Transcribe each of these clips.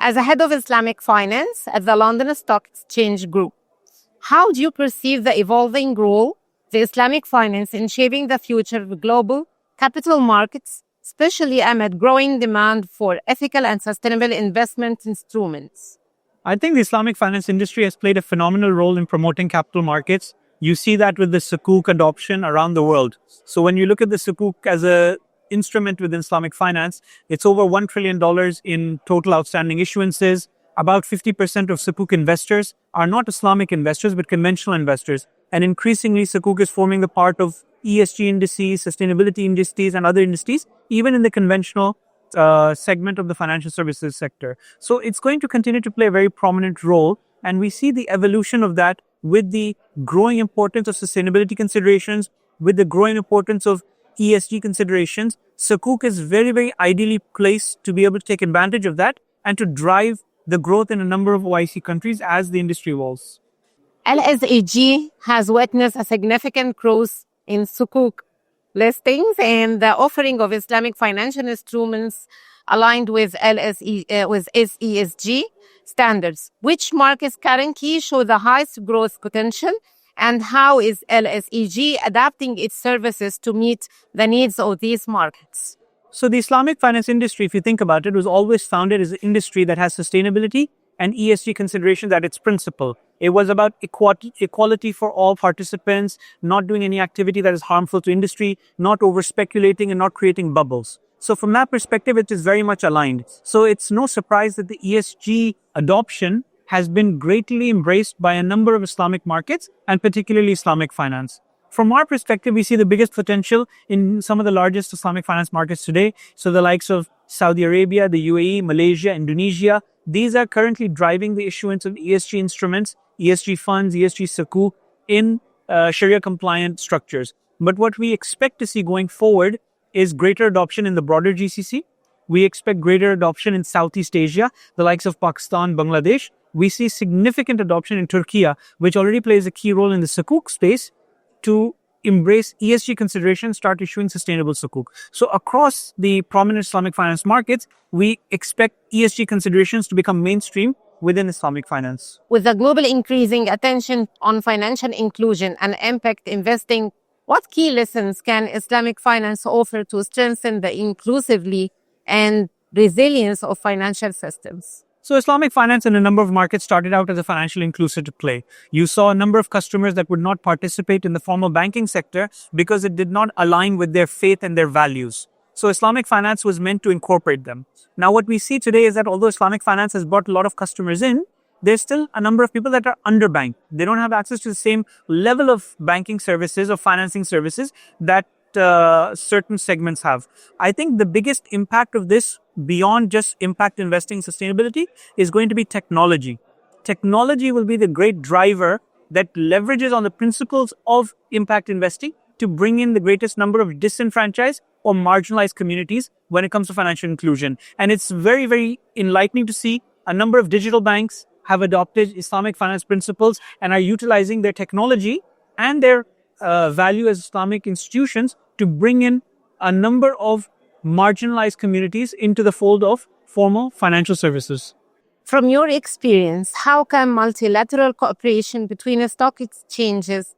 As a head of Islamic Finance at the London Stock Exchange Group, how do you perceive the evolving role of Islamic finance in shaping the future of global capital markets, especially amid growing demand for ethical and sustainable investment instruments? I think the Islamic finance industry has played a phenomenal role in promoting capital markets. You see that with the Sukuk adoption around the world. So when you look at the Sukuk as an instrument within Islamic finance, it's over $1 trillion in total outstanding issuances. About 50% of Sukuk investors are not Islamic investors, but conventional investors. And increasingly, Sukuk is forming the part of ESG indices, sustainability indices, and other indices, even in the conventional segment of the financial services sector. So it's going to continue to play a very prominent role. And we see the evolution of that with the growing importance of sustainability considerations, with the growing importance of ESG considerations. Sukuk is very, very ideally placed to be able to take advantage of that and to drive the growth in a number of OIC countries as the industry evolves. LSEG has witnessed a significant growth in Sukuk listings and the offering of Islamic financial instruments aligned with ESG standards. Which markets currently show the highest growth potential, and how is LSEG adapting its services to meet the needs of these markets? So the Islamic finance industry, if you think about it, was always founded as an industry that has sustainability and ESG considerations at its principle. It was about equality for all participants, not doing any activity that is harmful to industry, not over-speculating and not creating bubbles. So from that perspective, it is very much aligned. So it's no surprise that the ESG adoption has been greatly embraced by a number of Islamic markets and particularly Islamic finance. From our perspective, we see the biggest potential in some of the largest Islamic finance markets today. So the likes of Saudi Arabia, the UAE, Malaysia, Indonesia, these are currently driving the issuance of ESG instruments, ESG funds, ESG Sukuk in Sharia-compliant structures. But what we expect to see going forward is greater adoption in the broader GCC. We expect greater adoption in Southeast Asia, the likes of Pakistan, Bangladesh. We see significant adoption in Türkiye, which already plays a key role in the Sukuk space, to embrace ESG considerations, start issuing sustainable Sukuk. So across the prominent Islamic finance markets, we expect ESG considerations to become mainstream within Islamic finance. With the global increasing attention on financial inclusion and impact investing, what key lessons can Islamic finance offer to strengthen the inclusivity and resilience of financial systems? So Islamic finance in a number of markets started out as a financial inclusive play. You saw a number of customers that would not participate in the formal banking sector because it did not align with their faith and their values. So Islamic finance was meant to incorporate them. Now what we see today is that although Islamic finance has brought a lot of customers in, there's still a number of people that are underbanked. They don't have access to the same level of banking services or financing services that certain segments have. I think the biggest impact of this, beyond just impact investing sustainability, is going to be technology. Technology will be the great driver that leverages on the principles of impact investing to bring in the greatest number of disenfranchised or marginalized communities when it comes to financial inclusion. And it's very, very enlightening to see a number of digital banks have adopted Islamic finance principles and are utilizing their technology and their value as Islamic institutions to bring in a number of marginalized communities into the fold of formal financial services. From your experience, how can multilateral cooperation between stock exchanges,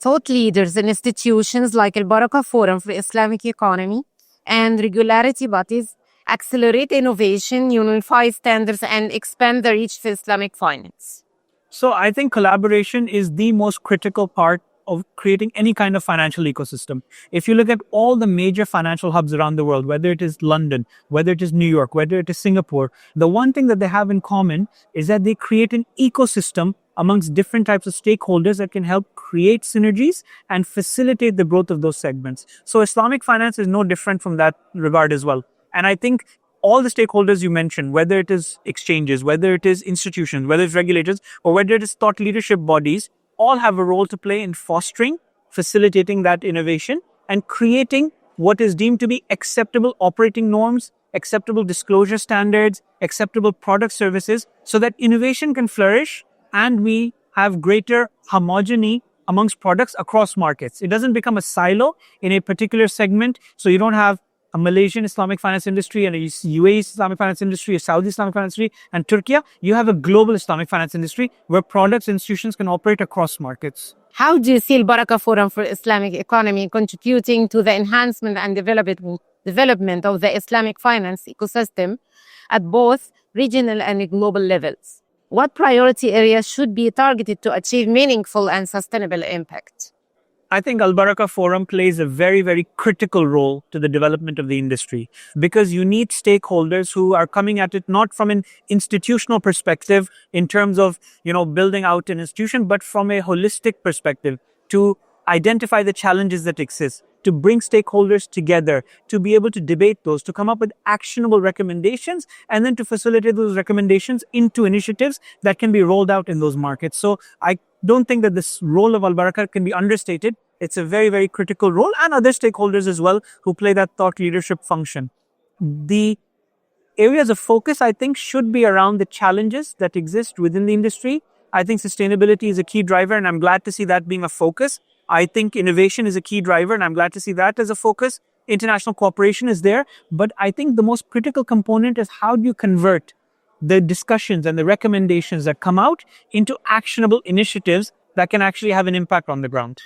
thought leaders and institutions like AlBaraka Forum for Islamic Economy and regulatory bodies accelerate innovation, unify standards, and expand the reach for Islamic finance? So I think collaboration is the most critical part of creating any kind of financial ecosystem. If you look at all the major financial hubs around the world, whether it is London, whether it is New York, whether it is Singapore, the one thing that they have in common is that they create an ecosystem amongst different types of stakeholders that can help create synergies and facilitate the growth of those segments. So Islamic finance is no different from that regard as well. And I think all the stakeholders you mentioned, whether it is exchanges, whether it is institutions, whether it's regulators, or whether it is thought leadership bodies, all have a role to play in fostering, facilitating that innovation and creating what is deemed to be acceptable operating norms, acceptable disclosure standards, acceptable product services, so that innovation can flourish and we have greater homogeny amongst products across markets. It doesn't become a silo in a particular segment, so you don't have a Malaysian Islamic finance industry and a UAE Islamic finance industry, a Saudi Islamic finance industry, and Türkiye, you have a global Islamic finance industry where products and institutions can operate across markets. How do you see AlBaraka Forum for Islamic Economy contributing to the enhancement and development of the Islamic finance ecosystem at both regional and global levels? What priority areas should be targeted to achieve meaningful and sustainable impact? I think AlBaraka Forum plays a very, very critical role to the development of the industry because you need stakeholders who are coming at it not from an institutional perspective in terms of, building out an institution, but from a holistic perspective to identify the challenges that exist, to bring stakeholders together, to be able to debate those, to come up with actionable recommendations, and then to facilitate those recommendations into initiatives that can be rolled out in those markets. So I don't think that this role of AlBaraka can be understated. It's a very, very critical role, and other stakeholders as well who play that thought leadership function. The areas of focus, I think, should be around the challenges that exist within the industry. I think sustainability is a key driver, and I'm glad to see that being a focus. I think innovation is a key driver, and I'm glad to see that as a focus. International cooperation is there, but I think the most critical component is how do you convert the discussions and the recommendations that come out into actionable initiatives that can actually have an impact on the ground.